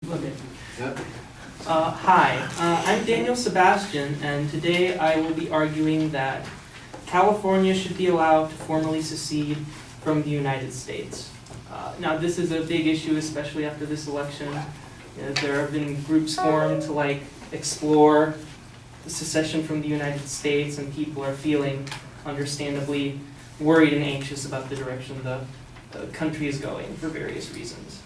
Okay. Yep. Hi, I'm Daniel Sebastian, and today I will be arguing that California should be allowed to formally secede from the United States. Now, this is a big issue, especially after this election. There have been groups formed to explore the secession from the United States, and people are feeling understandably worried and anxious about the direction the country is going for various reasons.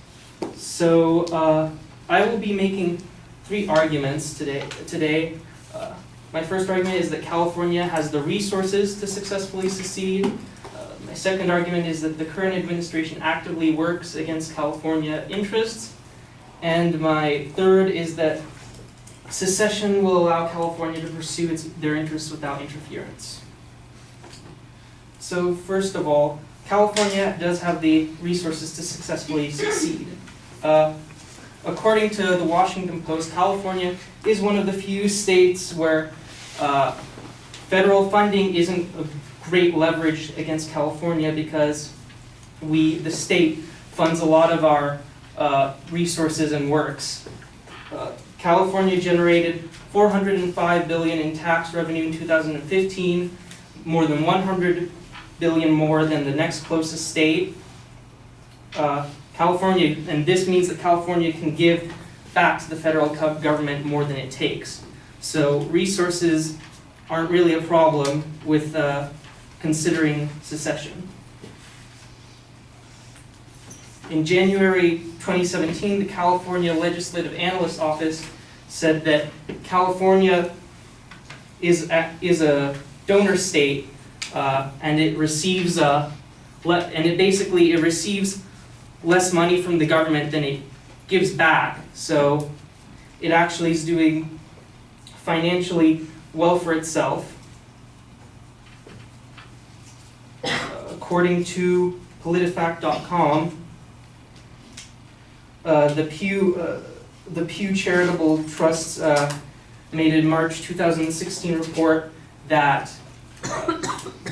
So I will be making three arguments today. My first argument is that California has the resources to successfully secede. My second argument is that the current administration actively works against California interests. And my third is that secession will allow California to pursue their interests without interference. So first of all, California does have the resources to successfully succeed. According to the Washington Post, California is one of the few states where federal funding isn't a great leverage against California because the state funds a lot of our resources and works. California generated $405 billion in tax revenue in 2015, more than $100 billion more than the next closest state. California, and this means that California can give back to the federal government more than it takes. So resources aren't really a problem with considering secession. In January 2017, the California Legislative Analyst Office said that California is a donor state, and it receives it receives less money from the government than it gives back. So it actually is doing financially well for itself. According to PolitiFact.com, the Pew Charitable Trust's made in March 2016 report that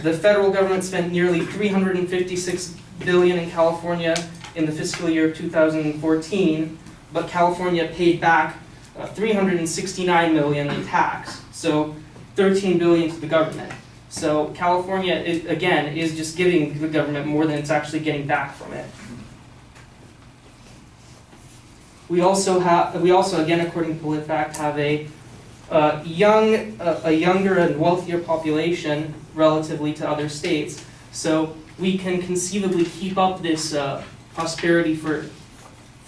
the federal government spent nearly $356 billion in California in the fiscal year of 2014, but California paid back $369 million in tax, so $13 billion to the government. So California, again, is just giving the government more than it's actually getting back from it. We also, again, according to PolitiFact, have a younger and wealthier population relatively to other states. So we can conceivably keep up this prosperity for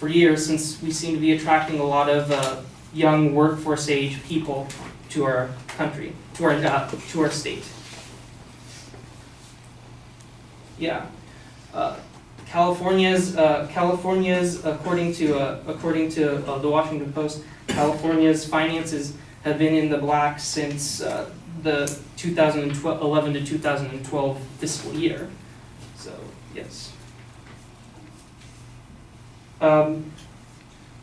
years, since we seem to be attracting a lot of young workforce age people to our country, to our state. Yeah. California's, according to the Washington Post, California's finances have been in the black since the 2011 to 2012 fiscal year. So yes.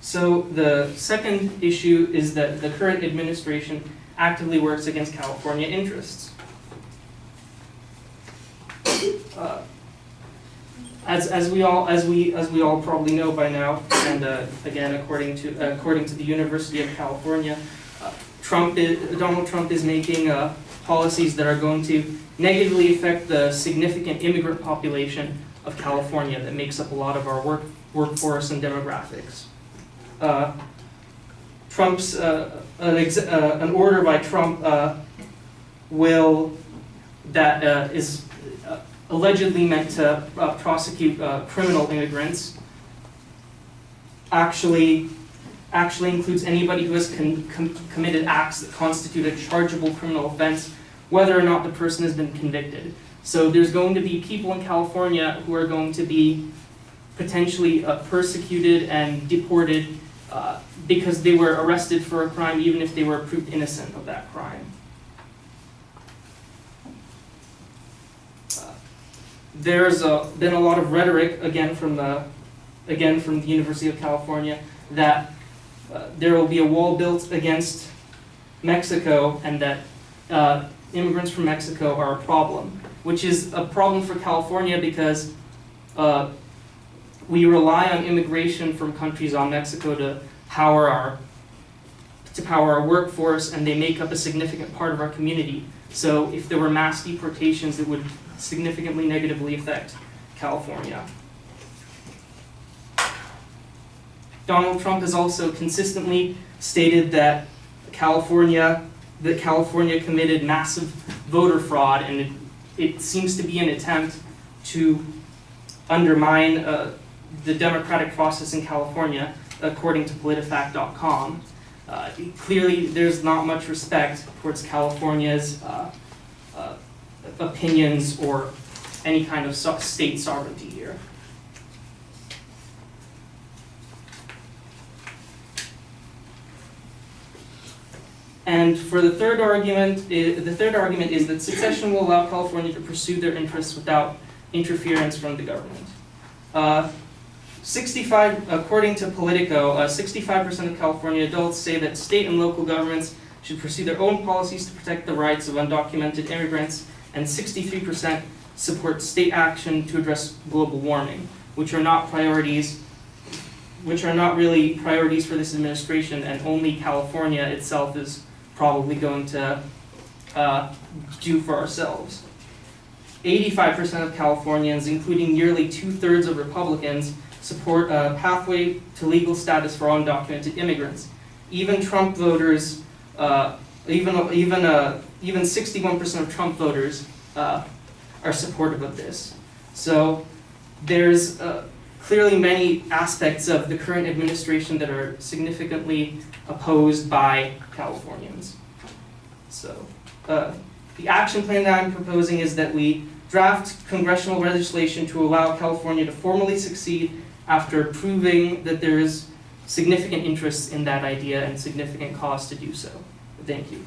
So the second issue is that the current administration actively works against California interests. As we all probably know by now, and again according to the University of California, Donald Trump is making policies that are going to negatively affect the significant immigrant population of California that makes up a lot of our workforce and demographics. An order by Trump is allegedly meant to prosecute criminal immigrants actually includes anybody who has committed acts that constitute a chargeable criminal offense, whether or not the person has been convicted. So there's going to be people in California who are going to be potentially persecuted and deported because they were arrested for a crime, even if they were proved innocent of that crime. There's been a lot of rhetoric, again from the University of California, that there will be a wall built against Mexico, and that immigrants from Mexico are a problem, which is a problem for California because we rely on immigration from countries on Mexico to power our workforce, and they make up a significant part of our community. So if there were mass deportations, it would significantly negatively affect California. Donald Trump has also consistently stated that California committed massive voter fraud, and it seems to be an attempt to undermine the democratic process in California, according to PolitiFact.com. Clearly, there's not much respect towards California's opinions or any kind of state sovereignty here. And for the third argument is that secession will allow California to pursue their interests without interference from the government. According to Politico, 65% of California adults say that state and local governments should pursue their own policies to protect the rights of undocumented immigrants, and 63% support state action to address global warming, which are not really priorities for this administration, and only California itself is probably going to do for ourselves. 85% of Californians, including nearly 2/3 of Republicans, support a pathway to legal status for undocumented immigrants. Even Trump voters, even 61% of Trump voters are supportive of this. So there's clearly many aspects of the current administration that are significantly opposed by Californians. So the action plan that I'm proposing is that we draft congressional legislation to allow California to formally succeed after proving that there is significant interest in that idea and significant cause to do so. Thank you.